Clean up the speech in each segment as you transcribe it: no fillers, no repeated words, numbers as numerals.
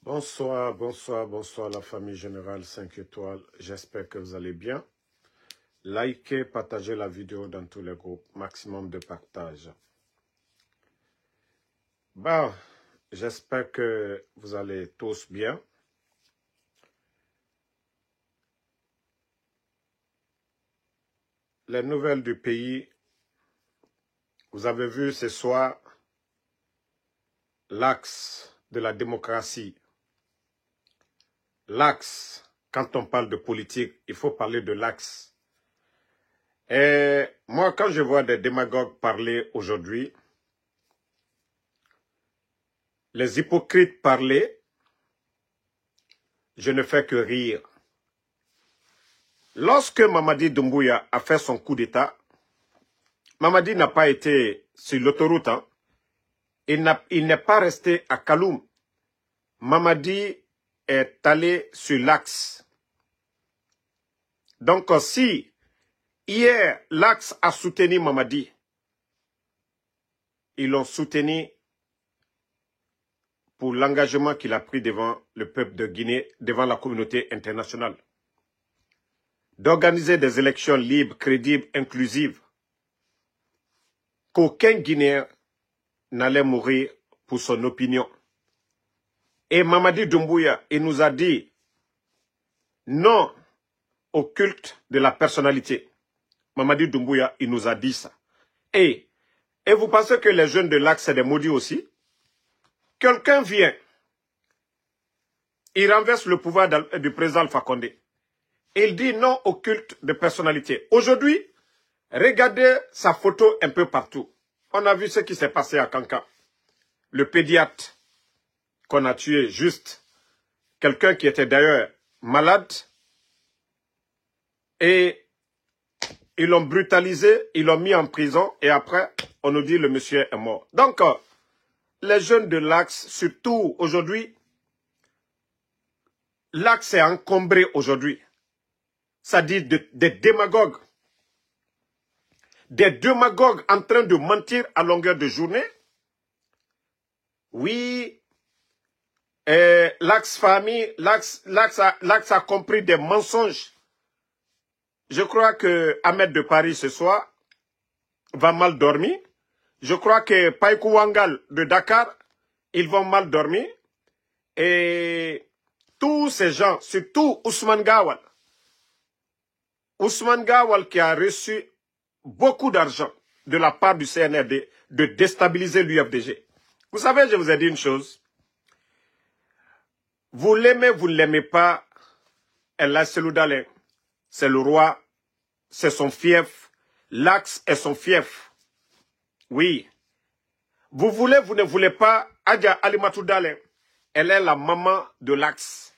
Bonsoir, bonsoir, bonsoir la famille générale 5 étoiles. J'espère que vous allez bien. Likez, partagez la vidéo dans tous les groupes. Maximum de partage. Bon, j'espère que vous allez tous bien. Les nouvelles du pays, vous avez vu ce soir l'axe de la démocratie. L'axe, quand on parle de politique, il faut parler de l'axe. Et moi, quand je vois des démagogues parler aujourd'hui, les hypocrites parler, je ne fais que rire. Lorsque Mamadi Doumbouya a fait son coup d'État, Mamadi n'a pas été sur l'autoroute. Hein. Il n'est pas resté à Kaloum. Mamadi est allé sur l'axe. Donc si hier l'axe a soutenu Mamadi, ils l'ont soutenu pour l'engagement qu'il a pris devant le peuple de Guinée, devant la communauté internationale. D'organiser des élections libres, crédibles, inclusives. Qu'aucun Guinéen n'allait mourir pour son opinion. Et Mamadi Doumbouya, il nous a dit non au culte de la personnalité. Mamadi Doumbouya, il nous a dit ça. Et vous pensez que les jeunes de l'Axe, c'est des maudits aussi? Quelqu'un vient, il renverse le pouvoir du président Alpha Condé. Il dit non au culte de personnalité. Aujourd'hui, regardez sa photo un peu partout. On a vu ce qui s'est passé à Kanka. Le pédiatre qu'on a tué juste, quelqu'un qui était d'ailleurs malade, et ils l'ont brutalisé, ils l'ont mis en prison, et après, on nous dit le monsieur est mort. Donc, les jeunes de l'Axe, surtout aujourd'hui, l'Axe est encombré aujourd'hui. Ça dit des démagogues. Des démagogues en train de mentir à longueur de journée. Oui, l'Axe famille, l'Axe a compris des mensonges. Je crois que Ahmed de Paris ce soir va mal dormir. Je crois que Païkou Wangal de Dakar, ils vont mal dormir. Et tous ces gens, surtout Ousmane Gawal. Ousmane Gawal qui a reçu beaucoup d'argent de la part du CNRD de déstabiliser l'UFDG. Vous savez, je vous ai dit une chose. Vous l'aimez, vous ne l'aimez pas. El Seloudalé, c'est le roi, c'est son fief. L'Axe est son fief. Oui. Vous voulez, vous ne voulez pas. Adja Alimatou Dalé, elle est la maman de l'Axe.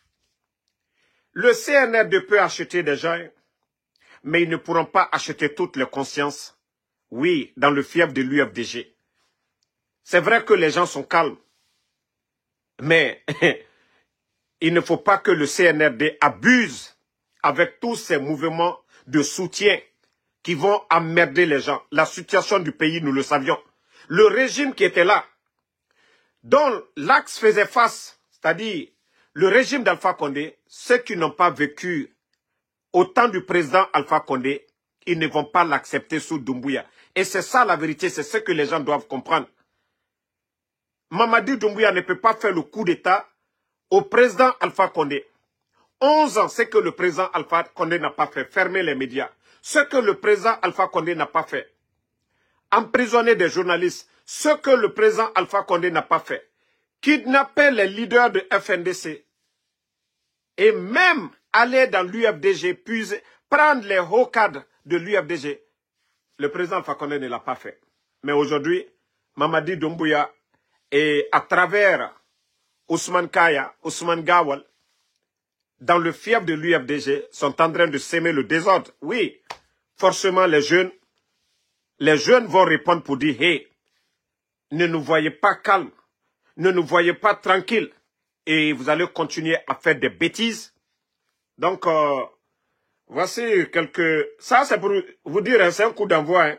Le CNRD peut acheter des gens, mais ils ne pourront pas acheter toutes les consciences. Oui, dans le fief de l'UFDG. C'est vrai que les gens sont calmes. Mais il ne faut pas que le CNRD abuse avec tous ces mouvements de soutien qui vont emmerder les gens. La situation du pays, nous le savions. Le régime qui était là, dont l'Axe faisait face, c'est-à-dire le régime d'Alpha Condé, ceux qui n'ont pas vécu au temps du président Alpha Condé, ils ne vont pas l'accepter sous Doumbouya. Et c'est ça la vérité, c'est ce que les gens doivent comprendre. Mamadi Doumbouya ne peut pas faire le coup d'État au président Alpha Condé. 11 ans, c'est que le président Alpha Condé n'a pas fait. Fermer les médias. Ce que le président Alpha Condé n'a pas fait. Emprisonner des journalistes. Ce que le président Alpha Condé n'a pas fait. Kidnapper les leaders de FNDC. Et même aller dans l'UFDG, puis prendre les hauts cadres de l'UFDG. Le président Alpha Condé ne l'a pas fait. Mais aujourd'hui, Mamadi Doumbouya, et à travers Ousmane Kaya, Ousmane Gawal, dans le fief de l'UFDG, sont en train de s'aimer le désordre. Oui, forcément les jeunes vont répondre pour dire, hey, ne nous voyez pas calmes, ne nous voyez pas tranquilles, et vous allez continuer à faire des bêtises. Donc, voici quelques... Ça, c'est pour vous dire, hein, c'est un coup d'envoi.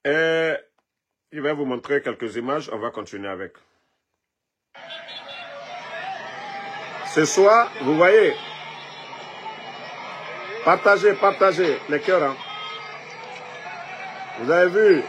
Hein. Je vais vous montrer quelques images, on va continuer avec. Ce soir, vous voyez, partagez, partagez les cœurs. Hein. Vous avez vu.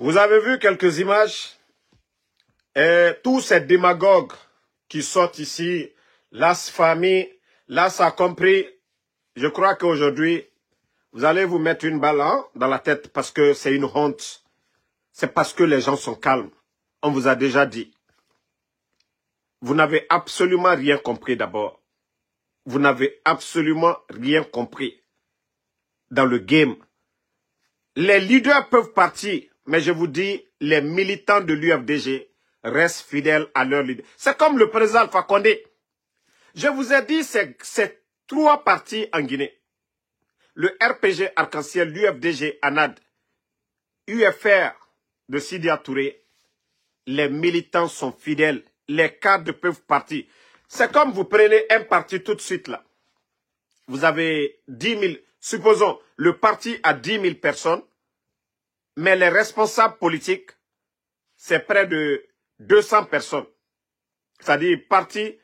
Vous avez vu quelques images et tous ces démagogues qui sortent ici, là, famille, là, ça a compris. Je crois qu'aujourd'hui, vous allez vous mettre une balle hein, dans la tête parce que c'est une honte. C'est parce que les gens sont calmes. On vous a déjà dit. Vous n'avez absolument rien compris d'abord. Vous n'avez absolument rien compris dans le game. Les leaders peuvent partir, mais je vous dis, les militants de l'UFDG restent fidèles à leur leader. C'est comme le président Alpha Condé. Je vous ai dit, c'est 3 partis en Guinée. Le RPG Arc-en-Ciel, l'UFDG ANAD, UFR de Sidya Touré. Les militants sont fidèles. Les cadres peuvent partir. C'est comme vous prenez un parti tout de suite là. Vous avez 10 000, supposons, le parti a 10 000 personnes, mais les responsables politiques, c'est près de 200 personnes. C'est-à-dire, parti,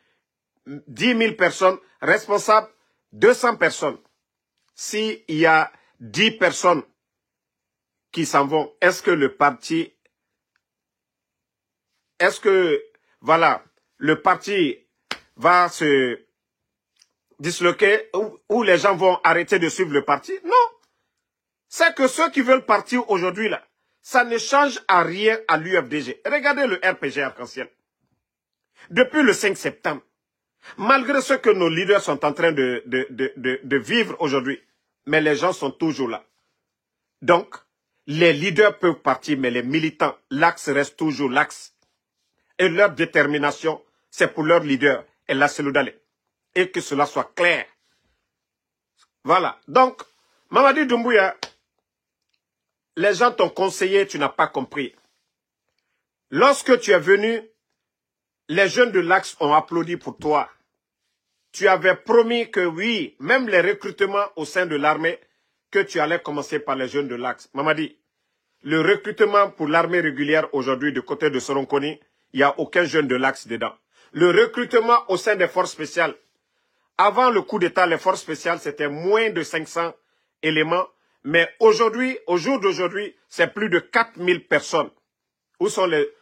10 000 personnes, responsables, 200 personnes. S'il y a 10 personnes qui s'en vont, est-ce que le parti, voilà, le parti va se disloquer ou les gens vont arrêter de suivre le parti? Non. C'est que ceux qui veulent partir aujourd'hui, là, ça ne change à rien à l'UFDG. Regardez le RPG Arc-en-Ciel. Depuis le 5 septembre, malgré ce que nos leaders sont en train de vivre aujourd'hui, mais les gens sont toujours là. Donc, les leaders peuvent partir, mais les militants, l'axe reste toujours l'axe. Et leur détermination, c'est pour leur leader, et la Seloudalé. Et que cela soit clair. Voilà. Donc, Mamadi Doumbouya, les gens t'ont conseillé, tu n'as pas compris. Lorsque tu es venu, les jeunes de l'Axe ont applaudi pour toi. Tu avais promis que oui, même les recrutements au sein de l'armée, que tu allais commencer par les jeunes de l'Axe. Mamadi, le recrutement pour l'armée régulière aujourd'hui du côté de Soronkoni, il n'y a aucun jeune de l'Axe dedans. Le recrutement au sein des forces spéciales, avant le coup d'État, les forces spéciales, c'était moins de 500 éléments. Mais aujourd'hui, au jour d'aujourd'hui, c'est plus de 4000 personnes. Où sont les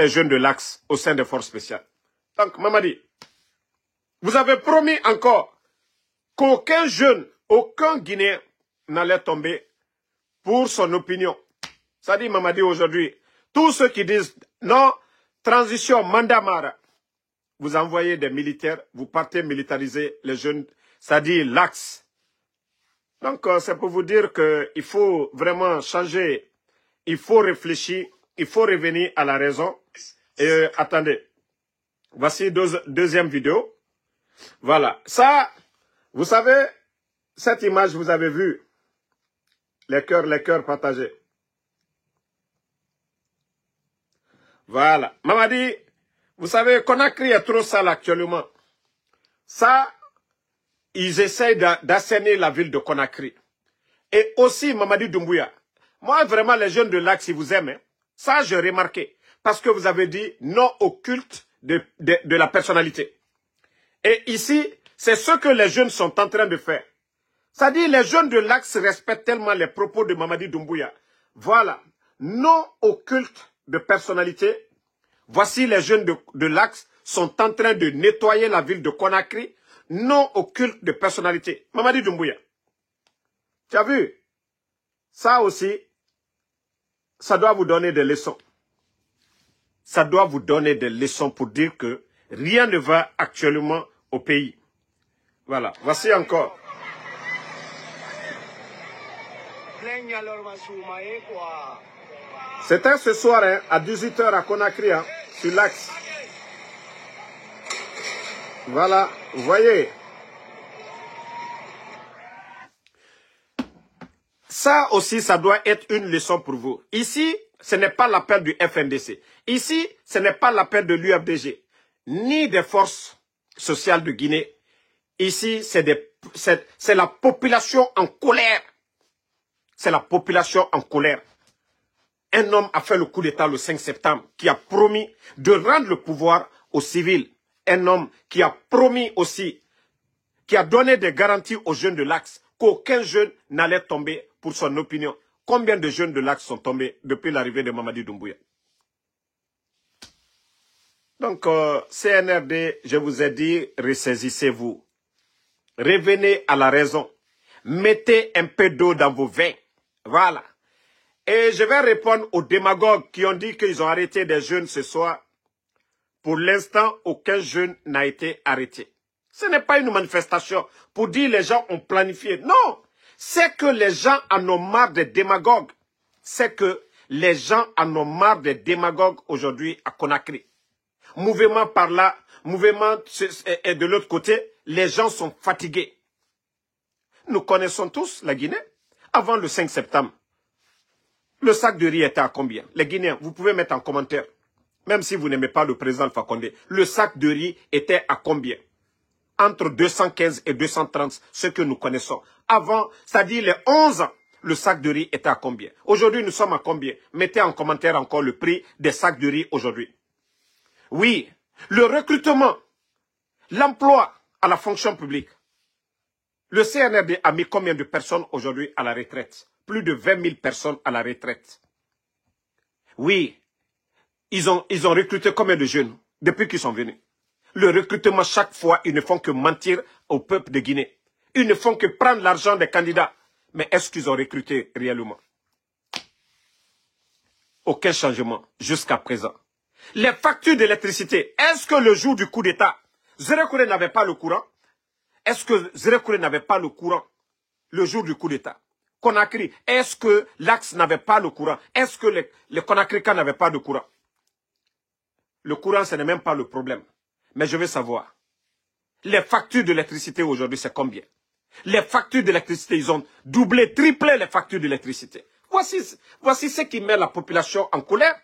jeunes de l'Axe au sein des forces spéciales? Donc, Mamadi, vous avez promis encore qu'aucun jeune, aucun Guinéen n'allait tomber pour son opinion. Ça dit, Mamadi, aujourd'hui, tous ceux qui disent non, transition, mandat Mara, vous envoyez des militaires, vous partez militariser les jeunes, ça dit l'Axe. Donc, c'est pour vous dire qu'il faut vraiment changer, il faut réfléchir, il faut revenir à la raison. Et attendez, voici deuxième vidéo. Voilà, ça, vous savez, cette image, vous avez vu, les cœurs partagés. Voilà, Mamadi, vous savez, Conakry est trop sale actuellement. Ça, ils essayent d'assainir la ville de Conakry. Et aussi, Mamadi Doumbouya, moi, vraiment, les jeunes de l'Axe, ils vous aiment. Hein. Ça, j'ai remarqué. Parce que vous avez dit non au culte de la personnalité. Et ici, c'est ce que les jeunes sont en train de faire. C'est-à-dire, les jeunes de l'Axe respectent tellement les propos de Mamadi Doumbouya. Voilà. Non au culte de personnalité. Voici les jeunes de l'Axe sont en train de nettoyer la ville de Conakry. Non au culte de personnalité. Mamadi Doumbouya. Tu as vu? Ça aussi, ça doit vous donner des leçons. Ça doit vous donner des leçons pour dire que rien ne va actuellement au pays. Voilà, voici encore. C'était ce soir hein, à 18 h à Conakry, hein, sur l'Axe. Voilà, vous voyez. Ça aussi, ça doit être une leçon pour vous. Ici, ce n'est pas l'appel du FNDC. Ici, ce n'est pas l'appel de l'UFDG, ni des forces sociales de Guinée. Ici, c'est la population en colère. C'est la population en colère. Un homme a fait le coup d'État le 5 septembre, qui a promis de rendre le pouvoir aux civils. Un homme qui a promis aussi, qui a donné des garanties aux jeunes de l'Axe, qu'aucun jeune n'allait tomber pour son opinion. Combien de jeunes de l'Axe sont tombés depuis l'arrivée de Mamadi Doumbouya? Donc, CNRD, je vous ai dit, ressaisissez-vous. Revenez à la raison. Mettez un peu d'eau dans vos veins. Voilà. Et je vais répondre aux démagogues qui ont dit qu'ils ont arrêté des jeunes ce soir. Pour l'instant, aucun jeune n'a été arrêté. Ce n'est pas une manifestation pour dire les gens ont planifié. Non, c'est que les gens en ont marre des démagogues. C'est que les gens en ont marre des démagogues aujourd'hui à Conakry. Mouvement par là, mouvement et de l'autre côté, les gens sont fatigués. Nous connaissons tous la Guinée. Avant le 5 septembre, le sac de riz était à combien? Les Guinéens, vous pouvez mettre en commentaire. Même si vous n'aimez pas le président Alpha Condé, le sac de riz était à combien? Entre 215 et 230, ce que nous connaissons. Avant, c'est-à-dire les 11 ans, le sac de riz était à combien? Aujourd'hui, nous sommes à combien? Mettez en commentaire encore le prix des sacs de riz aujourd'hui. Oui, le recrutement, l'emploi à la fonction publique. Le CNRD a mis combien de personnes aujourd'hui à la retraite? Plus de 20 000 personnes à la retraite. Oui, ils ont recruté combien de jeunes depuis qu'ils sont venus? Le recrutement, chaque fois, ils ne font que mentir au peuple de Guinée. Ils ne font que prendre l'argent des candidats. Mais est-ce qu'ils ont recruté réellement? Aucun changement jusqu'à présent. Les factures d'électricité, est-ce que le jour du coup d'État, Zérekouré n'avait pas le courant? Est-ce que Zérekouré n'avait pas le courant le jour du coup d'État? Conakry, est-ce que l'Axe n'avait pas le courant? Est-ce que les Conakryens n'avaient pas de courant? Le courant, ce n'est même pas le problème. Mais je veux savoir, les factures d'électricité aujourd'hui, c'est combien? Les factures d'électricité, ils ont doublé, triplé les factures d'électricité. Voici ce qui met la population en colère.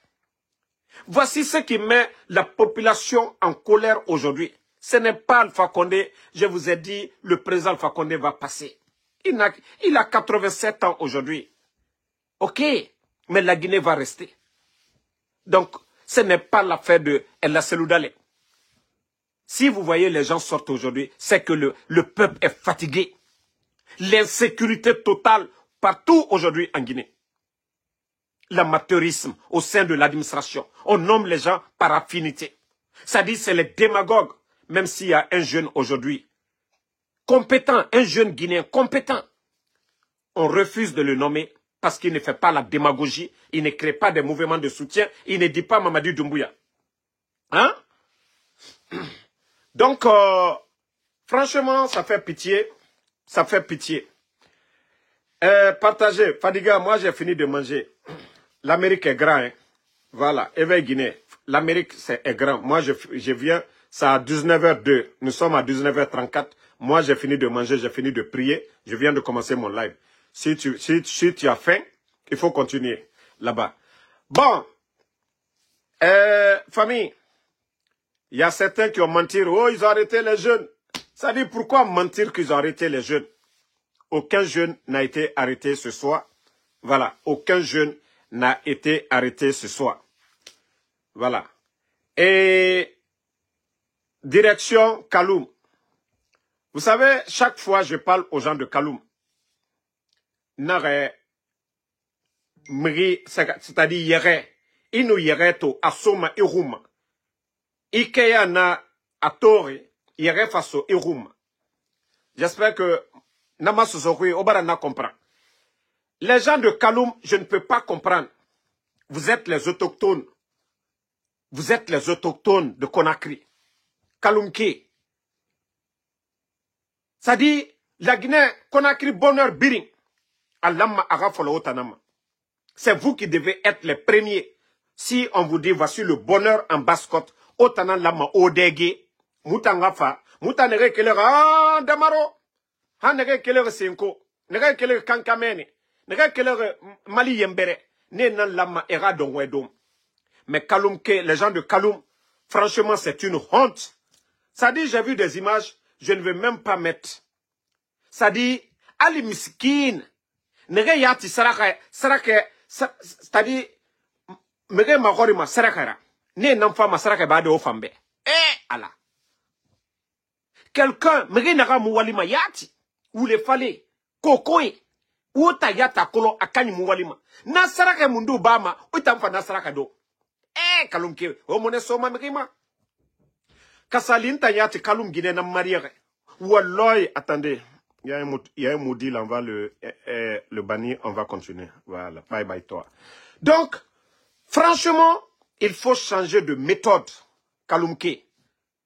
Voici ce qui met la population en colère aujourd'hui. Ce n'est pas Alpha Condé. Je vous ai dit, le président Alpha Condé va passer. Il a 87 ans aujourd'hui. Ok, mais la Guinée va rester. Donc, ce n'est pas l'affaire de El Seloudale. Si vous voyez les gens sortent aujourd'hui, c'est que le peuple est fatigué. L'insécurité totale partout aujourd'hui en Guinée. L'amateurisme au sein de l'administration. On nomme les gens par affinité. Ça dit c'est les démagogues. Même s'il y a un jeune aujourd'hui compétent, un jeune Guinéen compétent, on refuse de le nommer parce qu'il ne fait pas la démagogie, il ne crée pas des mouvements de soutien, il ne dit pas Mamadi Doumbouya. Hein? Donc, franchement, ça fait pitié. Ça fait pitié. Partagez. Fadiga, moi j'ai fini de manger. L'Amérique est grand. Hein? Voilà, éveil Guinée. L'Amérique est grand. Moi je viens, c'est à 19h02. Nous sommes à 19h34. Moi j'ai fini de manger, j'ai fini de prier. Je viens de commencer mon live. Si tu as faim, il faut continuer là-bas. Bon, famille, il y a certains qui ont menti. Oh, ils ont arrêté les jeunes. Ça dit pourquoi mentir qu'ils ont arrêté les jeunes? Aucun jeune n'a été arrêté ce soir. Voilà, aucun jeune n'a été arrêté ce soir. Voilà. Et direction Kaloum. Vous savez, chaque fois je parle aux gens de Kaloum. C'est-à-dire yere. Inu yereto asoma iruma. Ikeya na atore yere faso iruma. J'espère que Nama Sosokwe Obarana comprend. Les gens de Kaloum, je ne peux pas comprendre. Vous êtes les autochtones. Vous êtes les autochtones de Conakry. Kaloumki. Ça dit, la Guinée, Conakry, bonheur, biring. Alama Arafolo Otanama. C'est vous qui devez être les premiers. Si on vous dit, voici le bonheur en basse-côte, Otanan Lama Odege, Mutangafa, Mutanere Kelera, Damaro. Ha nege kelere senko, nege kelere kankamene, Nega quelle Mali yembere. Ne nan lama era dongwedom. Mais Kaloum, les gens de Kaloum, franchement, c'est une honte. Ça dit, j'ai vu des images, je ne vais même pas mettre. Ça dit, Ali Miskin, nega yati saraka, c'est-à-dire, mege magorima sarakara. Ne n'enfant ma saraka bade o fambe. Allah. Quelqu'un, mege naga muwalima yati, ou le fallait, kokoe, ou ta yata kolo akani muwalima. Na saraka mundu bama, ou tamfa na saraka do. Kaloum ke, o mone soma mege. Kassaline Tayati Kaloum Guinée na marière. Walloy, attendez, il y a un maudit là, on va le bannir, on va continuer. Voilà, bye bye toi. Donc, franchement, il faut changer de méthode. Kaloum ke.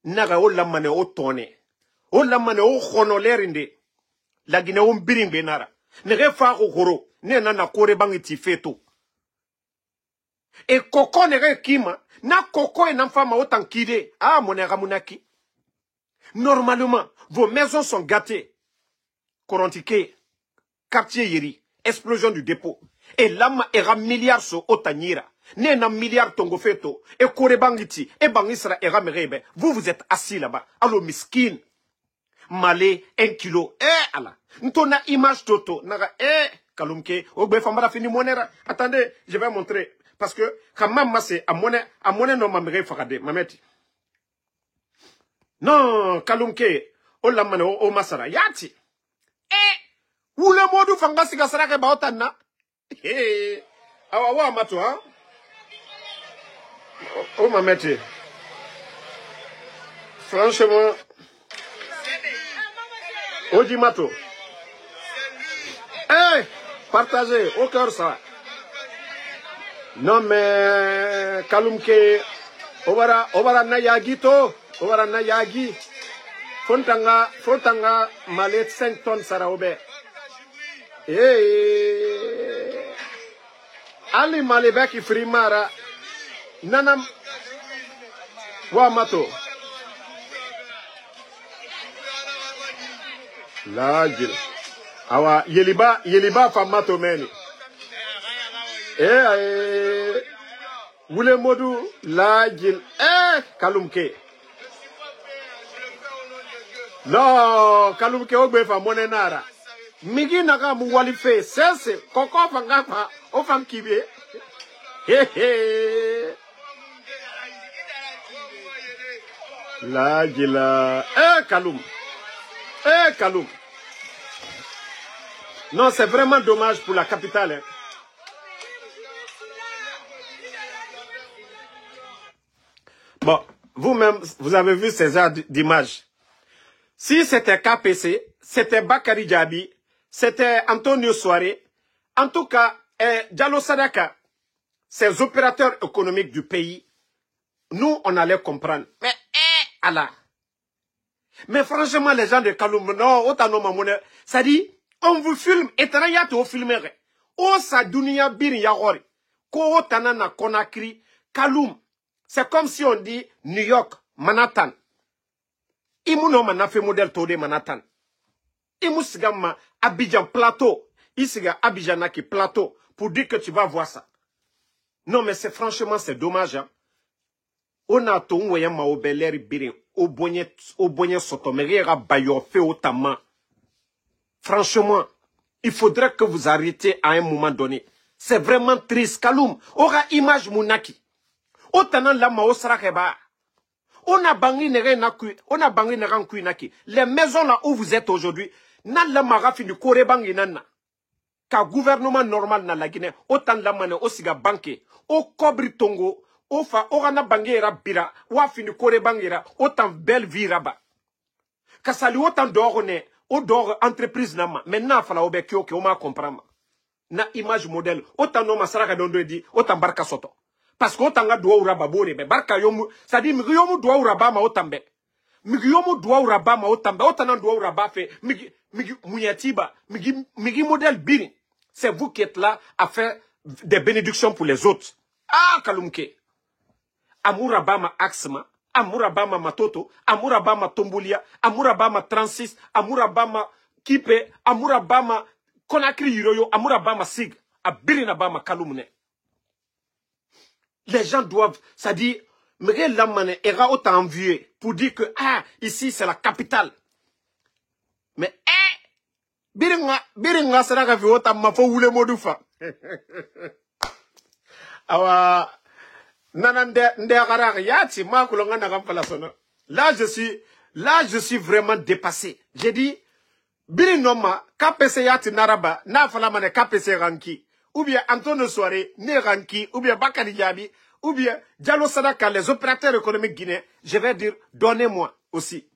Naga o lamane o tone. O lamane o khonolerinde. La Guinée o mbiring benara. Nege fa horo. Ne nana kore bangi feto. Et koko nege kima. Na koko et n'enfant autant kide. Ah, mon eramunaki. Normalement, vos maisons sont gâtées. Korontique, quartier yeri, explosion du dépôt. Et l'âme era milliard so otanyira. Ne na milliard tongo feto. Et korebangiti. Et bangisra era merebe. Vous êtes assis là-bas. Allo miskin. Malé, 1 kilo. Allah. Ntona image toto. Naga, Kaloumke. Ogbe fambara fini monera. Attendez, je vais montrer. Parce que, quand maman c'est à monnaie non mamere fakade, mameti. Non, Kaloumke, o la mane o masara, yati. Ou le modou fanga siga sarake baotana. Awa mato, hein? Oh mameti. Franchement, Oji mato. Partagez, au cœur ça. Non mais Kaloum ke obara na yagi to obara na yagi fontanga malet 5 tonnes saraobe ali malebe ki frimara nanam wa mato lajil awa yeliba famato meni Wule modou la gil Kaloum ke. Non, Kaloum ke ogbe fa monenara. Migi naga mu walife sese koko fanga fa o fam kibe. La gila Kaloum. Kaloum. Non, c'est vraiment dommage pour la capitale. Hein. Bon, vous-même, vous avez vu ces heures d'images. Si c'était KPC, c'était Bakari Djabi, c'était Antonio Soare, en tout cas, Diallo Sadaka, ces opérateurs économiques du pays, nous, on allait comprendre. Mais, Allah. Mais franchement, les gens de Kaloum, non, autant non, mamone, ça dit, on vous filme, et t'en y au filmer. Oh, sa dunia bir yahori. Ko otana na Conakry, Kaloum. C'est comme si on dit New York, Manhattan. Imuno manafe modèle tode Manhattan. Imusigama Abidjan Plateau. Isiga Abidjanaki Plateau. Pour dire que tu vas voir ça. Non, mais c'est franchement, c'est dommage. Hein? On a tout un ma obeler birin. Au bonnet sotomeriera bayo fait autamment. Franchement, il faudrait que vous arrêtiez à un moment donné. C'est vraiment triste. Kaloum, aura image mounaki. Otanan lama osrakeba. On a bangi nere nakui, on a bangi nere nkui naki. Les maisons là où vous êtes aujourd'hui, nan la marafi du kore bangi nana. Ka gouvernement normal na la Guinée, otan la mane osiga banke, o kobri tongo, o fa orana bangi era bira, wa fini kore bangi era, otan belle vie raba. Kasali otan dorone, o dor entreprise nama, maintenant fala obe kyo ke o ma comprendre. Na image modèle, otan no masaraka dondo di, otan barka soto. Parce que otanga doa uraba bore be barka yomu ça dit migi yomu doa uraba ma otambe migi yomu doa uraba ma otambe otana doa uraba fait migi muyatiba migi modèle biri c'est vous qui êtes là à faire des bénédictions pour les autres. Kaloumke amuraba ma axma amuraba ma matoto amuraba ma tombolia amuraba ma 36 amuraba ma kipe amuraba ma Conakry Yiroyo, Amoura Bama Sig, à Birina Bama Kaloumne. Les gens doivent, ça dit, Miguel Lamane era autant envié pour dire que, ah, ici c'est la capitale. Mais, Biringa Saraka Viota Mafo Wule Modoufa. Awa, Nanande Ndeagarak Yati, Makulonga Nagampalasono. Là, je suis vraiment dépassé. J'ai dit, Birinoma, KPC Yati Naraba, Nafalamane KPC Ranki, ou bien Antonio Soare, Ne Ranki, ou bien Bakari Diaby, ou bien Diallo Sadaka, les opérateurs économiques guinéens, je vais dire, donnez-moi aussi.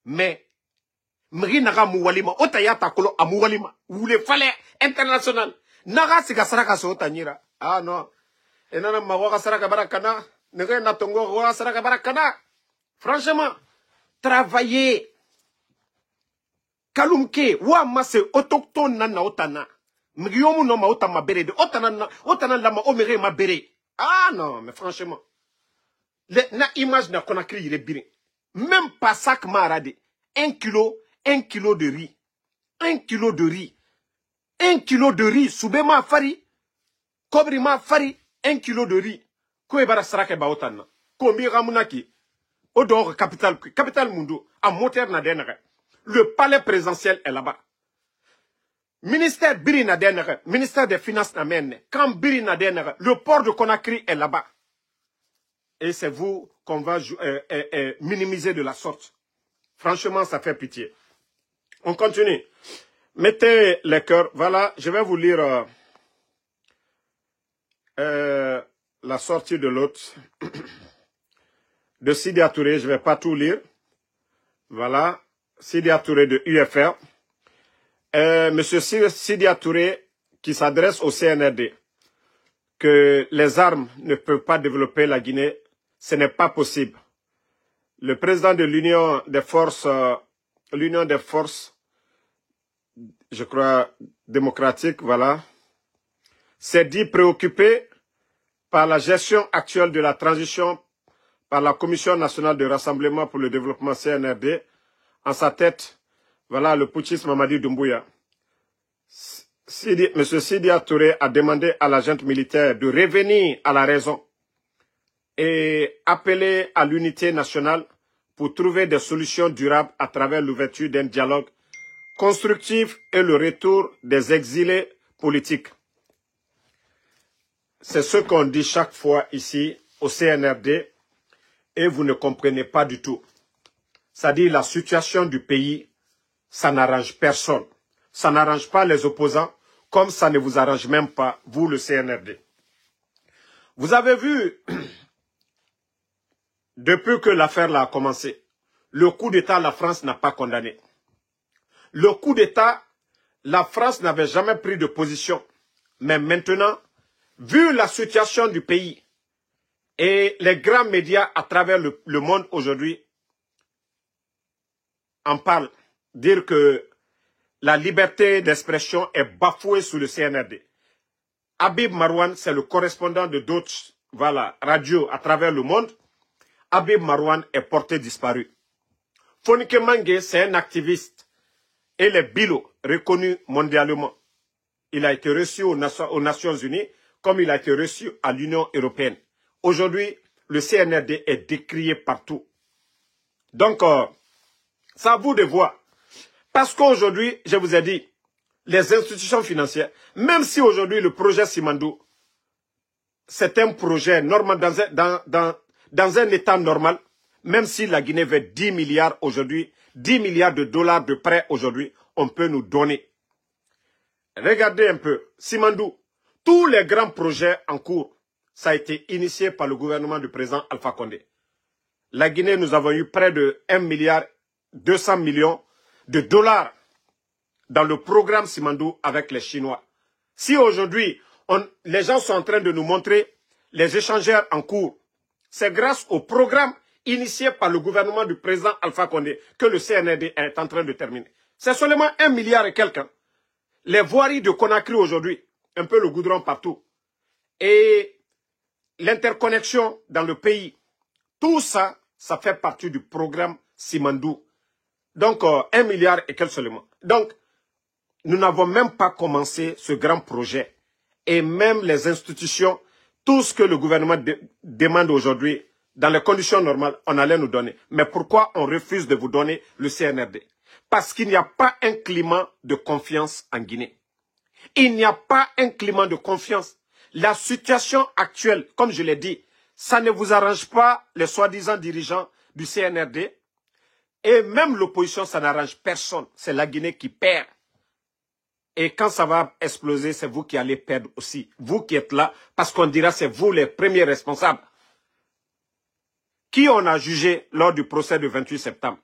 Mais, Mri Naga Mouwalima, Otayata Kolo a Mouwalima, ou les falais international. Naga Siga Saraka Sotanira. Ah non. Et non, Mawaka Saraka Barakana, Nere Natongo Roa Saraka Barakana. Franchement, travailler. Kalumke, Wama se autochtone nana otana. Mriomu no ma otama bere de otana lama omere ma bere. Ah non, mais franchement. Na image na Conakry il est bien. Même pas sac marade. 1 kilo de riz. 1 kilo de riz. 1 kilo de riz. Soubema fari. Kobrima fari. 1 kilo de riz. Ko ebara sarake ba otana. Ko mi ramunaki. Odor capital mundo. A moteur na denere. Le palais présidentiel est là-bas. Ministère Birina Denere, ministère des Finances n'amène. Quand Birina Denere, le port de Conakry est là-bas. Et c'est vous qu'on va minimiser de la sorte. Franchement, ça fait pitié. On continue. Mettez les cœurs. Voilà, je vais vous lire la sortie de l'autre. De Sidi Touré, je ne vais pas tout lire. Voilà. Sidi Touré de UFR. Monsieur Sidi Touré qui s'adresse au CNRD que les armes ne peuvent pas développer la Guinée, ce n'est pas possible. Le président de l'Union des forces, je crois, démocratiques, voilà, s'est dit préoccupé par la gestion actuelle de la transition par la Commission nationale de rassemblement pour le développement CNRD. En sa tête, voilà le putschiste Mamadi Doumbouya. M. Sidi Touré a demandé à la junte militaire de revenir à la raison et appeler à l'unité nationale pour trouver des solutions durables à travers l'ouverture d'un dialogue constructif et le retour des exilés politiques. C'est ce qu'on dit chaque fois ici au CNRD et vous ne comprenez pas du tout. C'est-à-dire la situation du pays, ça n'arrange personne. Ça n'arrange pas les opposants, comme ça ne vous arrange même pas, vous, le CNRD. Vous avez vu, depuis que l'affaire a commencé, le coup d'État, la France n'a pas condamné. Le coup d'État, la France n'avait jamais pris de position. Mais maintenant, vu la situation du pays et les grands médias à travers le monde aujourd'hui, en parle, dire que la liberté d'expression est bafouée sous le CNRD. Habib Marouane, c'est le correspondant de d'autres radios à travers le monde. Habib Marouane est porté disparu. Fonike Mange, c'est un activiste. Et les Bilo, reconnu mondialement. Il a été reçu aux Nations Unies comme il a été reçu à l'Union européenne. Aujourd'hui, le CNRD est décrié partout. Donc, c'est à vous de voir. Parce qu'aujourd'hui, je vous ai dit, les institutions financières, même si aujourd'hui le projet Simandou, c'est un projet normal dans un état normal, même si la Guinée veut 10 milliards aujourd'hui, 10 milliards de dollars de prêts aujourd'hui, on peut nous donner. Regardez un peu, Simandou, tous les grands projets en cours, ça a été initié par le gouvernement du président Alpha Condé. La Guinée, nous avons eu près de 1 milliard 200 millions de dollars dans le programme Simandou avec les Chinois. Si aujourd'hui, les gens sont en train de nous montrer les échangeurs en cours, c'est grâce au programme initié par le gouvernement du président Alpha Condé que le CNRD est en train de terminer. C'est seulement 1 milliard et quelques. Les voiries de Conakry aujourd'hui, un peu le goudron partout. Et l'interconnexion dans le pays, tout ça, ça fait partie du programme Simandou. Donc, 1 milliard et quelques seulement. Donc, nous n'avons même pas commencé ce grand projet. Et même les institutions, tout ce que le gouvernement demande aujourd'hui, dans les conditions normales, on allait nous donner. Mais pourquoi on refuse de vous donner le CNRD? Parce qu'il n'y a pas un climat de confiance en Guinée. Il n'y a pas un climat de confiance. La situation actuelle, comme je l'ai dit, ça ne vous arrange pas les soi-disant dirigeants du CNRD. Et même l'opposition, ça n'arrange personne. C'est la Guinée qui perd. Et quand ça va exploser, c'est vous qui allez perdre aussi. Vous qui êtes là, parce qu'on dira c'est vous les premiers responsables. Qui on a jugé lors du procès du 28 septembre?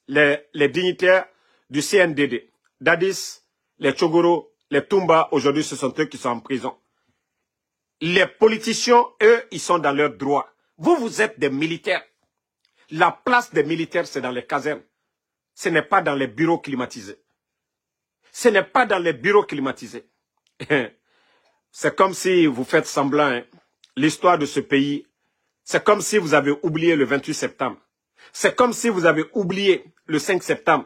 Les dignitaires du CNDD. Dadis, les Tchogoro, les Toumba, aujourd'hui ce sont eux qui sont en prison. Les politiciens, eux, ils sont dans leurs droits. Vous, vous êtes des militaires. La place des militaires, c'est dans les casernes. Ce n'est pas dans les bureaux climatisés. Ce n'est pas dans les bureaux climatisés. C'est comme si vous faites semblant. Hein. L'histoire de ce pays, c'est comme si vous avez oublié le 28 septembre. C'est comme si vous avez oublié le 5 septembre.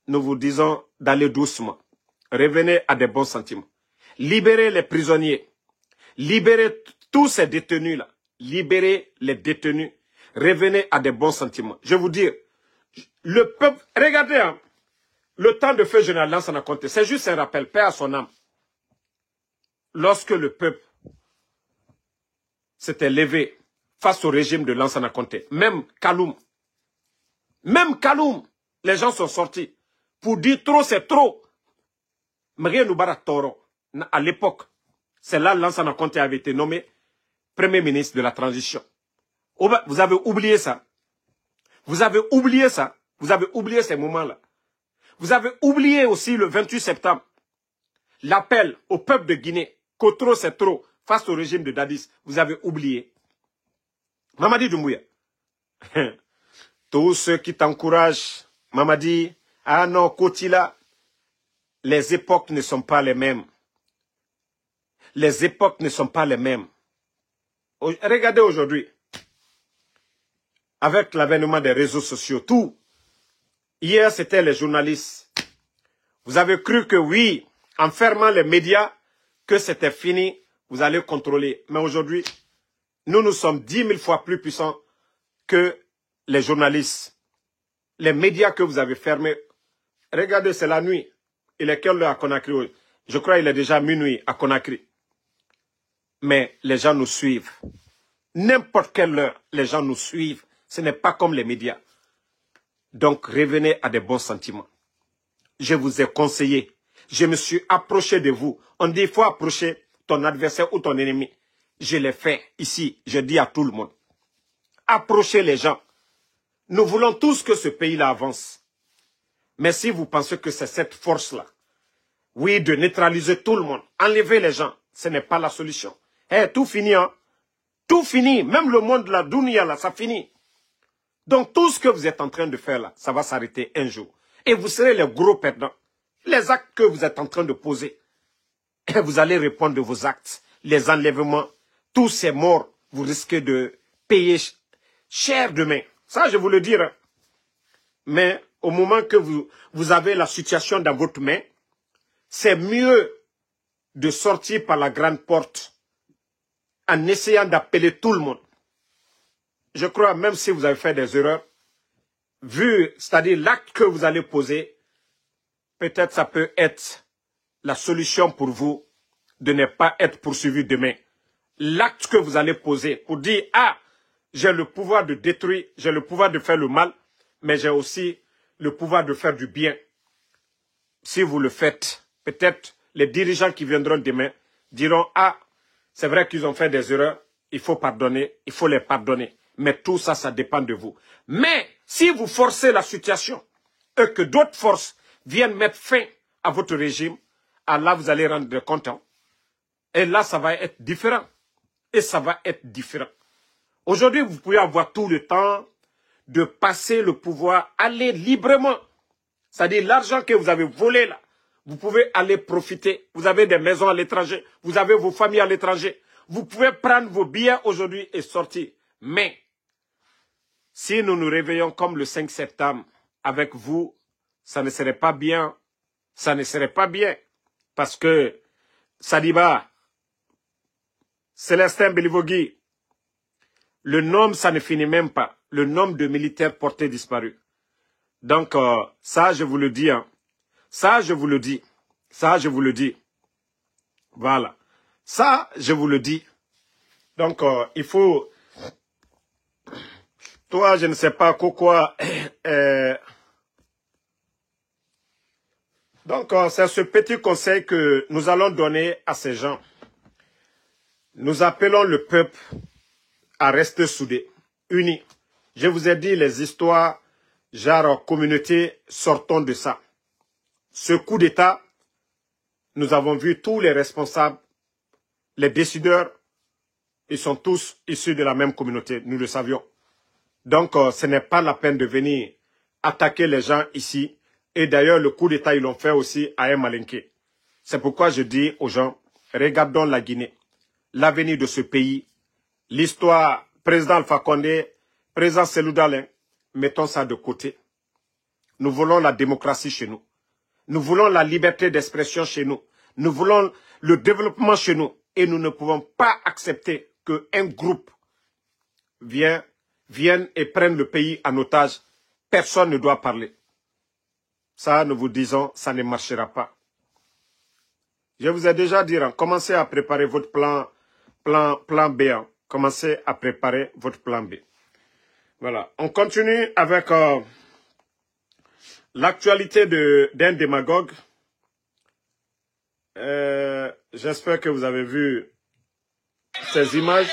Nous vous disons d'aller doucement. Revenez à des bons sentiments. Libérez les prisonniers. Libérez tous ces détenus-là. Libérez les détenus. Revenez à des bons sentiments. Je vous dis, le peuple, regardez, hein, le temps de feu général Lansana Conté, c'est juste un rappel, paix à son âme. Lorsque le peuple s'était levé face au régime de Lansana Conté, même Kaloum, les gens sont sortis pour dire trop, c'est trop. Mrie Noubara Toro, à l'époque, c'est là Lansana Conté avait été nommé Premier ministre de la transition. Vous avez oublié ça. Vous avez oublié ça. Vous avez oublié ces moments-là. Vous avez oublié aussi le 28 septembre, l'appel au peuple de Guinée, qu'au trop c'est trop, face au régime de Dadis. Vous avez oublié. Mamadi Doumbouya. Tous ceux qui t'encouragent, Mamadi, ah non, Kotila, les époques ne sont pas les mêmes. Les époques ne sont pas les mêmes. Regardez aujourd'hui, avec l'avènement des réseaux sociaux, tout. Hier, c'était les journalistes. Vous avez cru que oui, en fermant les médias, que c'était fini, vous allez contrôler. Mais aujourd'hui, nous sommes 10 000 fois plus puissants que les journalistes. Les médias que vous avez fermés. Regardez, c'est la nuit. Il est quelle heure à Conakry? Je crois qu'il est déjà minuit à Conakry. Mais les gens nous suivent. N'importe quelle heure, les gens nous suivent. Ce n'est pas comme les médias. Donc, revenez à des bons sentiments. Je vous ai conseillé. Je me suis approché de vous. On dit, il faut approcher ton adversaire ou ton ennemi. Je l'ai fait ici. Je dis à tout le monde. Approchez les gens. Nous voulons tous que ce pays-là avance. Mais si vous pensez que c'est cette force-là, oui, de neutraliser tout le monde, enlever les gens, ce n'est pas la solution. Eh, tout finit, hein? Tout finit. Même le monde de la dunya, là, ça finit. Donc, tout ce que vous êtes en train de faire là, ça va s'arrêter un jour. Et vous serez les gros perdants. Les actes que vous êtes en train de poser, et vous allez répondre de vos actes. Les enlèvements, tous ces morts, vous risquez de payer cher demain. Ça, je vous le dirai. Mais au moment que vous avez la situation dans votre main, c'est mieux de sortir par la grande porte en essayant d'appeler tout le monde. Je crois, même si vous avez fait des erreurs, vu, c'est-à-dire l'acte que vous allez poser, peut-être ça peut être la solution pour vous de ne pas être poursuivi demain. L'acte que vous allez poser pour dire, ah, j'ai le pouvoir de détruire, j'ai le pouvoir de faire le mal, mais j'ai aussi le pouvoir de faire du bien. Si vous le faites, peut-être les dirigeants qui viendront demain diront, ah, c'est vrai qu'ils ont fait des erreurs, il faut pardonner, il faut les pardonner. Mais tout ça, ça dépend de vous. Mais si vous forcez la situation et que d'autres forces viennent mettre fin à votre régime, là, vous allez rendre compte. Et là, ça va être différent. Et ça va être différent. Aujourd'hui, vous pouvez avoir tout le temps de passer le pouvoir, aller librement. C'est-à-dire l'argent que vous avez volé là, vous pouvez aller profiter. Vous avez des maisons à l'étranger, vous avez vos familles à l'étranger. Vous pouvez prendre vos billets aujourd'hui et sortir. Mais, si nous nous réveillons comme le 5 septembre avec vous, ça ne serait pas bien ça ne serait pas bien. Parce que Sadiba, Célestin Belivogui, le nombre, ça ne finit même pas. Le nombre de militaires portés disparus. Donc, ça, je vous le dis. Hein. Ça, je vous le dis. Ça, je vous le dis. Voilà. Ça, je vous le dis. Donc, il faut... Toi, je ne sais pas quoi... Donc, c'est ce petit conseil que nous allons donner à ces gens. Nous appelons le peuple à rester soudés, unis. Je vous ai dit les histoires, genre communauté, sortons de ça. Ce coup d'État, nous avons vu tous les responsables, les décideurs, ils sont tous issus de la même communauté, nous le savions. Donc, ce n'est pas la peine de venir attaquer les gens ici. Et d'ailleurs, le coup d'État, ils l'ont fait aussi à un Malinké. C'est pourquoi je dis aux gens, regardons la Guinée, l'avenir de ce pays, l'histoire, président Alpha Condé, président Cellou Dalein, mettons ça de côté. Nous voulons la démocratie chez nous. Nous voulons la liberté d'expression chez nous. Nous voulons le développement chez nous. Et nous ne pouvons pas accepter qu'un groupe vienne et prenne le pays en otage. Personne ne doit parler. Ça, nous vous disons, ça ne marchera pas. Je vous ai déjà dit, hein, commencez à préparer votre plan B. Hein. Commencez à préparer votre plan B. Voilà. On continue avec l'actualité d'un démagogue. J'espère que vous avez vu ces images.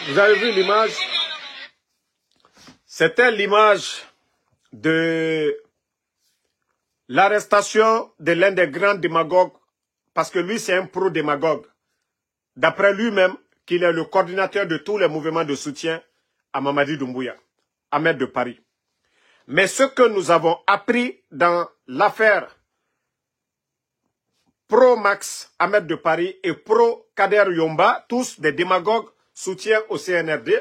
Vous avez vu l'image? C'était l'image de l'arrestation de l'un des grands démagogues, parce que lui, c'est un pro-démagogue. D'après lui-même, qu'il est le coordinateur de tous les mouvements de soutien à Mamadi Doumbouya, Ahmed de Paris. Mais ce que nous avons appris dans l'affaire pro-Max Ahmed de Paris et pro-Kader Yomba, tous des démagogues, soutien au CNRD.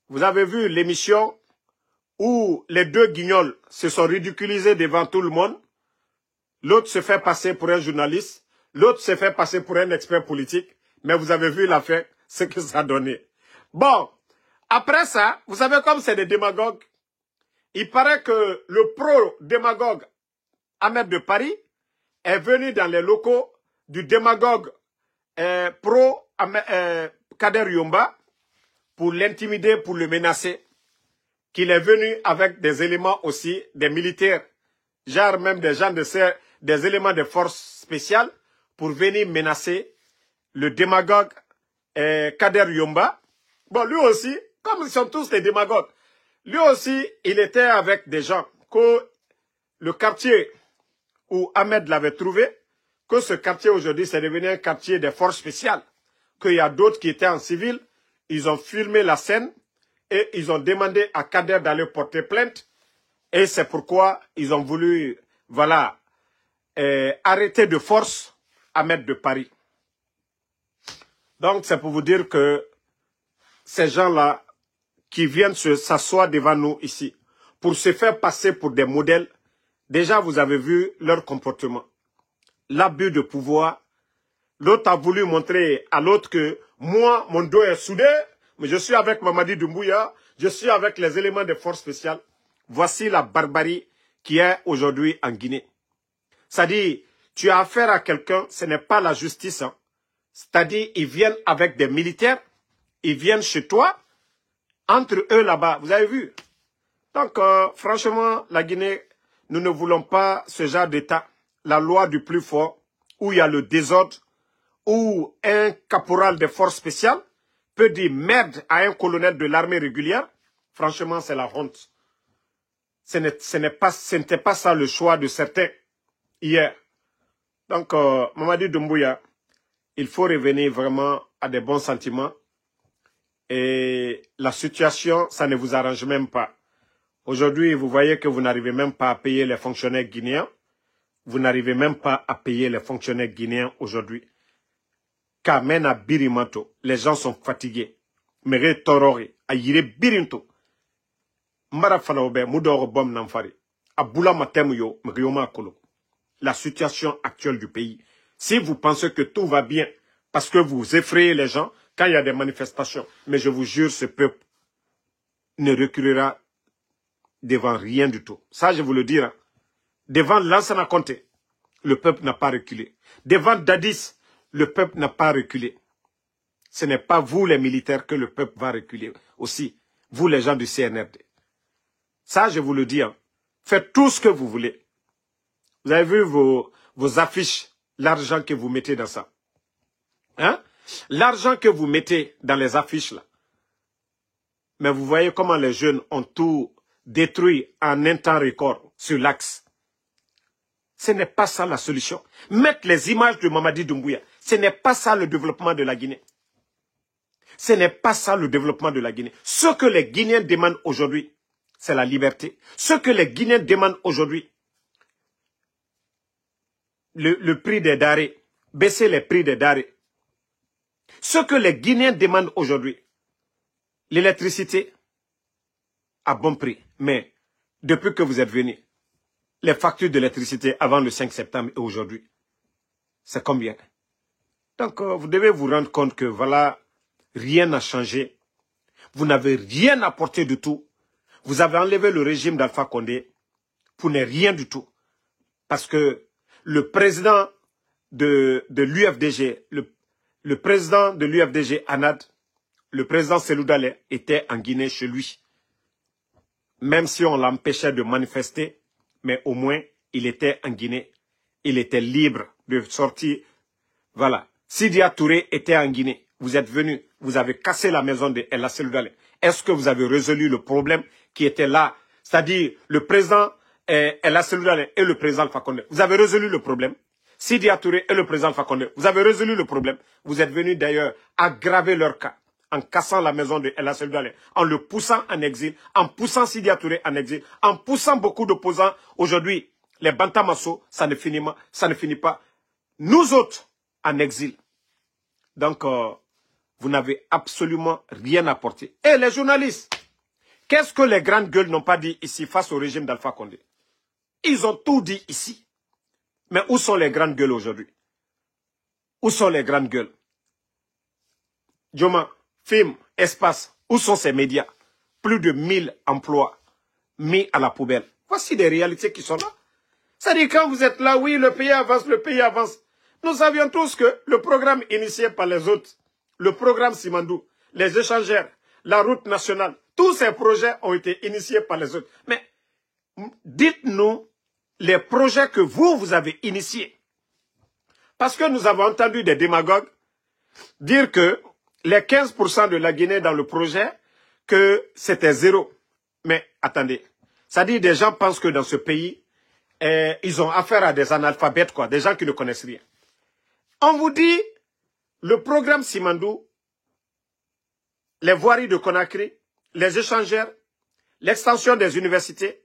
Vous avez vu l'émission où les deux guignols se sont ridiculisés devant tout le monde. L'autre se fait passer pour un journaliste, l'autre se fait passer pour un expert politique. Mais vous avez vu l'affaire, ce que ça a donné. Bon, après ça, vous savez comme c'est des démagogues. Il paraît que le pro-démagogue Ahmed de Paris est venu dans les locaux du démagogue Kader Yomba pour l'intimider, pour le menacer. Qu'il est venu avec des éléments aussi, des militaires, genre même des gens des éléments de force spéciales, pour venir menacer le démagogue Kader Yomba. Bon, lui aussi, comme ils sont tous des démagogues, lui aussi, il était avec des gens que le quartier où Ahmed l'avait trouvé, que ce quartier aujourd'hui, c'est devenu un quartier des forces spéciales, qu'il y a d'autres qui étaient en civil, ils ont filmé la scène et ils ont demandé à Kader d'aller porter plainte et c'est pourquoi ils ont voulu, voilà, arrêter de force Ahmed de Paris. Donc, c'est pour vous dire que ces gens-là qui viennent s'asseoir devant nous ici pour se faire passer pour des modèles, déjà vous avez vu leur comportement. L'abus de pouvoir. L'autre a voulu montrer à l'autre que moi, mon dos est soudé, mais je suis avec Mamadi Doumbouya, je suis avec les éléments de force spéciale. Voici la barbarie qui est aujourd'hui en Guinée. C'est-à-dire, tu as affaire à quelqu'un, ce n'est pas la justice. Hein. C'est-à-dire, ils viennent avec des militaires, ils viennent chez toi, entre eux là-bas, vous avez vu. Donc, franchement, la Guinée, nous ne voulons pas ce genre d'État. La loi du plus fort, où il y a le désordre, où un caporal des forces spéciales peut dire merde à un colonel de l'armée régulière, franchement, c'est la honte. Ce n'était pas ça le choix de certains hier. Donc, Mamadi Doumbouya, il faut revenir vraiment à des bons sentiments. Et la situation, ça ne vous arrange même pas. Aujourd'hui, vous voyez que vous n'arrivez même pas à payer les fonctionnaires guinéens. Vous n'arrivez même pas à payer les fonctionnaires guinéens aujourd'hui. Kamena Birimanto. Les gens sont fatigués. Mere Torori. Ayire Birinto. Mbara Fanaobe. Moudoro Bom Namfari. Aboula Matemuyo. Mrioma Kolo. La situation actuelle du pays. Si vous pensez que tout va bien, parce que vous effrayez les gens, quand il y a des manifestations, mais je vous jure, ce peuple ne reculera devant rien du tout. Ça, je vous le dis. Hein. Devant Lansana Conté, le peuple n'a pas reculé. Devant Dadis, le peuple n'a pas reculé. Ce n'est pas vous, les militaires, que le peuple va reculer aussi. Vous, les gens du CNRD. Ça, je vous le dis. Hein. Faites tout ce que vous voulez. Vous avez vu vos affiches, l'argent que vous mettez dans ça. Hein? L'argent que vous mettez dans les affiches là. Mais vous voyez comment les jeunes ont tout détruit en un temps record sur l'axe. Ce n'est pas ça la solution. Mettre les images de Mamadi Doumbouya, ce n'est pas ça le développement de la Guinée. Ce n'est pas ça le développement de la Guinée. Ce que les Guinéens demandent aujourd'hui, c'est la liberté. Ce que les Guinéens demandent aujourd'hui, le prix des denrées, baisser les prix des denrées. Ce que les Guinéens demandent aujourd'hui, l'électricité à bon prix. Mais depuis que vous êtes venus, les factures d'électricité avant le 5 septembre et aujourd'hui, c'est combien? Donc vous devez vous rendre compte que voilà, rien n'a changé. Vous n'avez rien apporté du tout. Vous avez enlevé le régime d'Alpha Condé pour ne rien du tout. Parce que le président de l'UFDG, le président de l'UFDG, Anad, le président Selou Dalé, était en Guinée chez lui. Même si on l'empêchait de manifester, mais au moins, il était en Guinée. Il était libre de sortir. Voilà. Sidia Touré était en Guinée. Vous êtes venu, vous avez cassé la maison de Ella Selou Dalé. Est-ce que vous avez résolu le problème qui était là? C'est-à-dire, le président Ella Selou Dalé et le président Alpha Condé. Vous avez résolu le problème. Sidia Touré et le président Alpha Condé. Vous avez résolu le problème. Vous êtes venu d'ailleurs aggraver leur cas en cassant la maison de Ella Selou Dalé, en le poussant en exil, en poussant Sidia Touré en exil, en poussant beaucoup d'opposants. Aujourd'hui, les Bantamasso, ça ne finit pas. Nous autres, en exil. Donc, vous n'avez absolument rien apporté. Et les journalistes, qu'est-ce que les grandes gueules n'ont pas dit ici face au régime d'Alpha Condé? Ils ont tout dit ici. Mais où sont les grandes gueules aujourd'hui? Où sont les grandes gueules? Joma, Film, Espace, où sont ces médias? Plus de 1000 emplois mis à la poubelle. Voici des réalités qui sont là. C'est-à-dire quand vous êtes là, oui, le pays avance, le pays avance. Nous savions tous que le programme initié par les autres, le programme Simandou, les échangeurs, la route nationale, tous ces projets ont été initiés par les autres. Mais dites-nous les projets que vous avez initiés. Parce que nous avons entendu des démagogues dire que les 15% de la Guinée dans le projet, que c'était zéro. Mais attendez, ça dit des gens pensent que dans ce pays, ils ont affaire à des analphabètes, quoi, des gens qui ne connaissent rien. On vous dit, le programme Simandou, les voiries de Conakry, les échangeurs, l'extension des universités,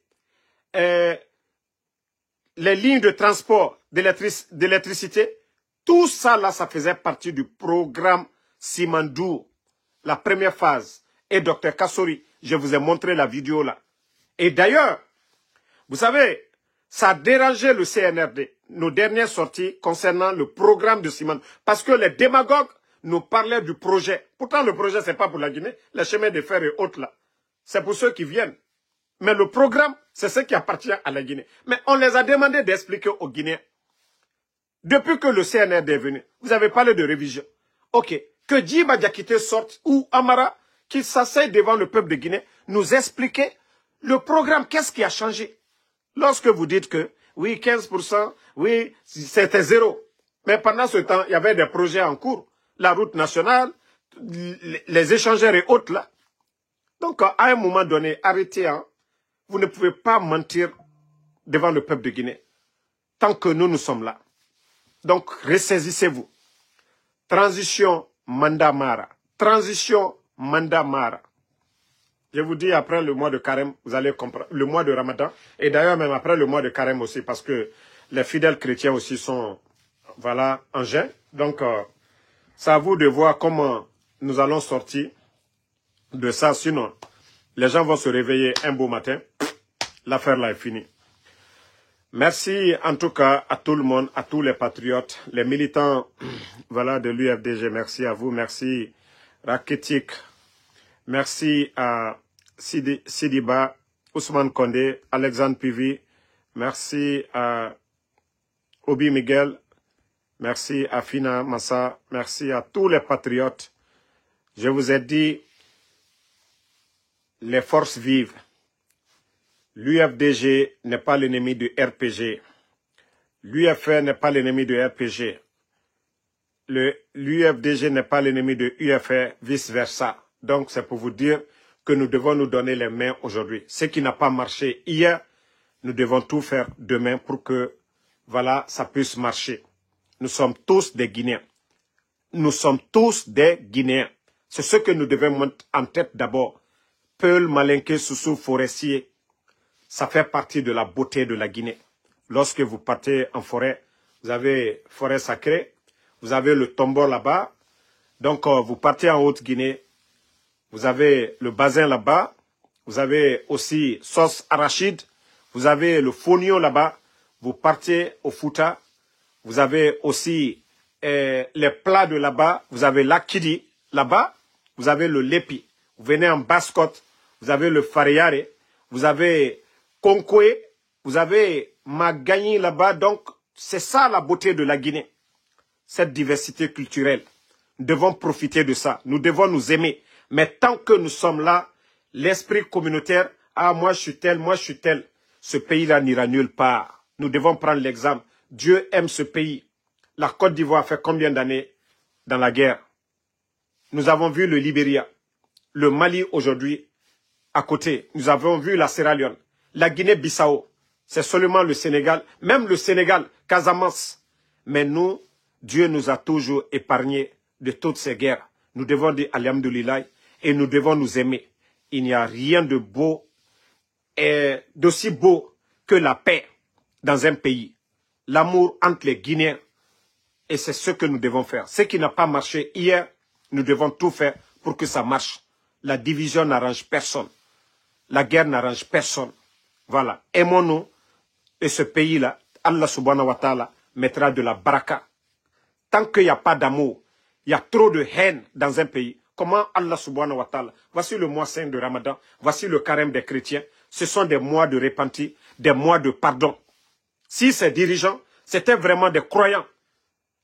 les lignes de transport d'électricité, tout ça là, ça faisait partie du programme Simandou, la première phase. Et Dr Kassori, je vous ai montré la vidéo là. Et d'ailleurs, vous savez, ça a dérangé le CNRD, nos dernières sorties concernant le programme de Simandou. Parce que les démagogues nous parlaient du projet. Pourtant, le projet, c'est pas pour la Guinée. Les chemins de fer et autres là, c'est pour ceux qui viennent. Mais le programme, c'est ce qui appartient à la Guinée. Mais on les a demandé d'expliquer aux Guinéens. Depuis que le CNRD est venu, vous avez parlé de révision. Ok, que Djiba Diakité sorte ou Amara, qui s'asseye devant le peuple de Guinée, nous expliquer le programme, qu'est-ce qui a changé. Lorsque vous dites que, oui, 15%, oui, c'était zéro. Mais pendant ce temps, il y avait des projets en cours. La route nationale, les échangeurs et autres là. Donc, à un moment donné, arrêtez, hein. Vous ne pouvez pas mentir devant le peuple de Guinée. Tant que nous sommes là. Donc, ressaisissez-vous. Transition Mandamara. Transition Mandamara. Je vous dis, après le mois de Carême, vous allez comprendre. Le mois de Ramadan. Et d'ailleurs, même après le mois de Carême aussi, parce que les fidèles chrétiens aussi sont, voilà, en jeûne. Donc, C'est à vous de voir comment nous allons sortir de ça. Sinon, les gens vont se réveiller un beau matin. L'affaire là est finie. Merci en tout cas à tout le monde, à tous les patriotes, les militants voilà, de l'UFDG. Merci à vous. Merci Raketik. Merci à Sidiba, Ousmane Kondé, Alexandre Pivi. Merci à Obi Miguel. Merci à Fina Massa. Merci à tous les patriotes. Je vous ai dit, les forces vives. L'UFDG n'est pas l'ennemi du RPG. L'UFR n'est pas l'ennemi du RPG. L'UFDG n'est pas l'ennemi de UFR, vice-versa. Donc, c'est pour vous dire que nous devons nous donner les mains aujourd'hui. Ce qui n'a pas marché hier, nous devons tout faire demain pour que, voilà, ça puisse marcher. Nous sommes tous des Guinéens. Nous sommes tous des Guinéens. C'est ce que nous devons mettre en tête d'abord. Peul, Malinké, Soussou, Forestier, ça fait partie de la beauté de la Guinée. Lorsque vous partez en forêt, vous avez forêt sacrée, vous avez le Tombor là-bas. Donc, vous partez en Haute-Guinée, vous avez le Bazin là-bas, vous avez aussi sauce arachide, vous avez le Fonio là-bas, vous partez au Fouta, vous avez aussi les plats de là-bas, vous avez l'Akidi là-bas, vous avez le Lépi, vous venez en Basse-Côte, vous avez le Fariare, vous avez Konkoué, vous avez Magani là-bas, donc c'est ça la beauté de la Guinée, cette diversité culturelle. Nous devons profiter de ça, nous devons nous aimer. Mais tant que nous sommes là, l'esprit communautaire, ah moi je suis tel, ce pays-là n'ira nulle part. Nous devons prendre l'exemple. Dieu aime ce pays. La Côte d'Ivoire fait combien d'années dans la guerre? Nous avons vu le Libéria, le Mali aujourd'hui à côté. Nous avons vu la Sierra Leone, la Guinée-Bissau. C'est seulement le Sénégal, même le Sénégal, Casamance. Mais nous, Dieu nous a toujours épargnés de toutes ces guerres. Nous devons dire Alhamdoulilah et nous devons nous aimer. Il n'y a rien de beau et d'aussi beau que la paix dans un pays. L'amour entre les Guinéens. Et c'est ce que nous devons faire. Ce qui n'a pas marché hier, nous devons tout faire pour que ça marche. La division n'arrange personne. La guerre n'arrange personne. Voilà. Aimons-nous. Et ce pays-là, Allah subhanahu wa ta'ala mettra de la baraka. Tant qu'il n'y a pas d'amour, il y a trop de haine dans un pays. Comment Allah subhanahu wa ta'ala, voici le mois saint de Ramadan, voici le carême des chrétiens. Ce sont des mois de repentir, des mois de pardon. Si ces dirigeants, c'était vraiment des croyants,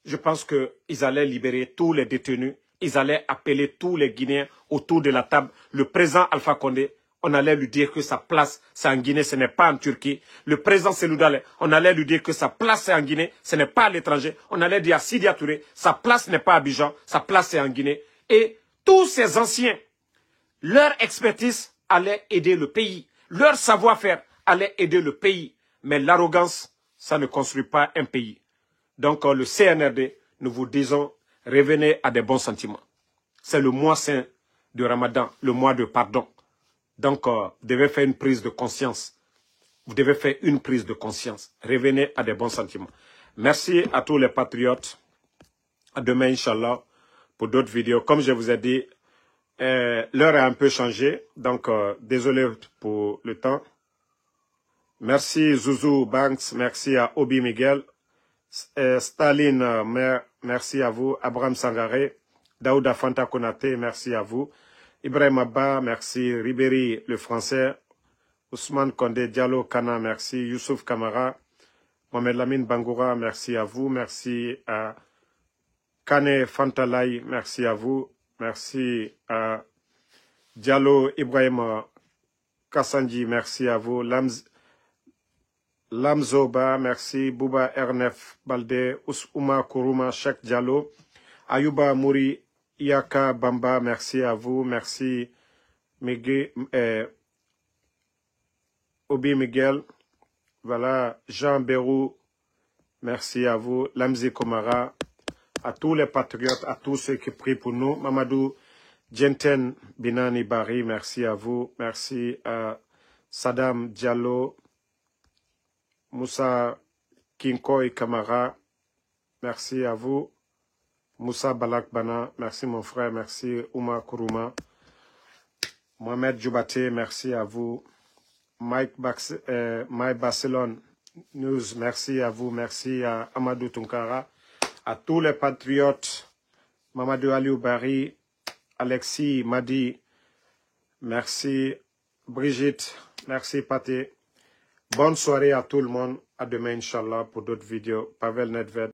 je pense qu'ils allaient libérer tous les détenus, ils allaient appeler tous les Guinéens autour de la table. Le président Alpha Condé, on allait lui dire que sa place, c'est en Guinée, ce n'est pas en Turquie. Le président Selou Dalé, on allait lui dire que sa place, c'est en Guinée, ce n'est pas à l'étranger. On allait dire à Sidi Touré, sa place n'est pas à Abidjan, sa place, c'est en Guinée. Et tous ces anciens, leur expertise allait aider le pays. Leur savoir-faire allait aider le pays. Mais l'arrogance, ça ne construit pas un pays. Donc, le CNRD, nous vous disons, revenez à des bons sentiments. C'est le mois saint de Ramadan, le mois de pardon. Donc, vous devez faire une prise de conscience. Vous devez faire une prise de conscience. Revenez à des bons sentiments. Merci à tous les patriotes. À demain, Inch'Allah, pour d'autres vidéos. Comme je vous ai dit, l'heure a un peu changé. Donc, désolé pour le temps. Merci Zouzou Banks. Merci à Obi Miguel. Staline, merci à vous. Abraham Sangaré. Daouda Fanta Konate, merci à vous. Ibrahim Abba, merci. Ribéry, le français. Ousmane Kondé, Diallo Kana, merci. Youssouf Kamara. Mohamed Lamine Bangoura, merci à vous. Merci à Kane Fantalay, merci à vous. Merci à Diallo Ibrahim Kassanji, merci à vous. Lamzoba, merci. Bouba Ernef Balde, Ouma Kourouma, Cheikh Diallo. Ayouba Mouri, Iyaka Bamba, merci à vous. Merci Obi Miguel. Voilà, Jean Bérou, merci à vous. Lamzi Komara, à tous les patriotes, à tous ceux qui prient pour nous. Mamadou Djenten Binani Bari, merci à vous. Merci à Saddam Diallo, Moussa Kinkoy Kamara, merci à vous. Moussa Balak Bana, merci mon frère, merci Ouma Kourouma. Mohamed Djoubaté, merci à vous. Mike Barcelone News, merci à vous, merci à Amadou Tunkara, à tous les patriotes, Mamadou Aliou Bari, Alexis Madi, merci Brigitte, merci Paté. Bonne soirée à tout le monde, à demain Inch'Allah pour d'autres vidéos. Pavel Nedved.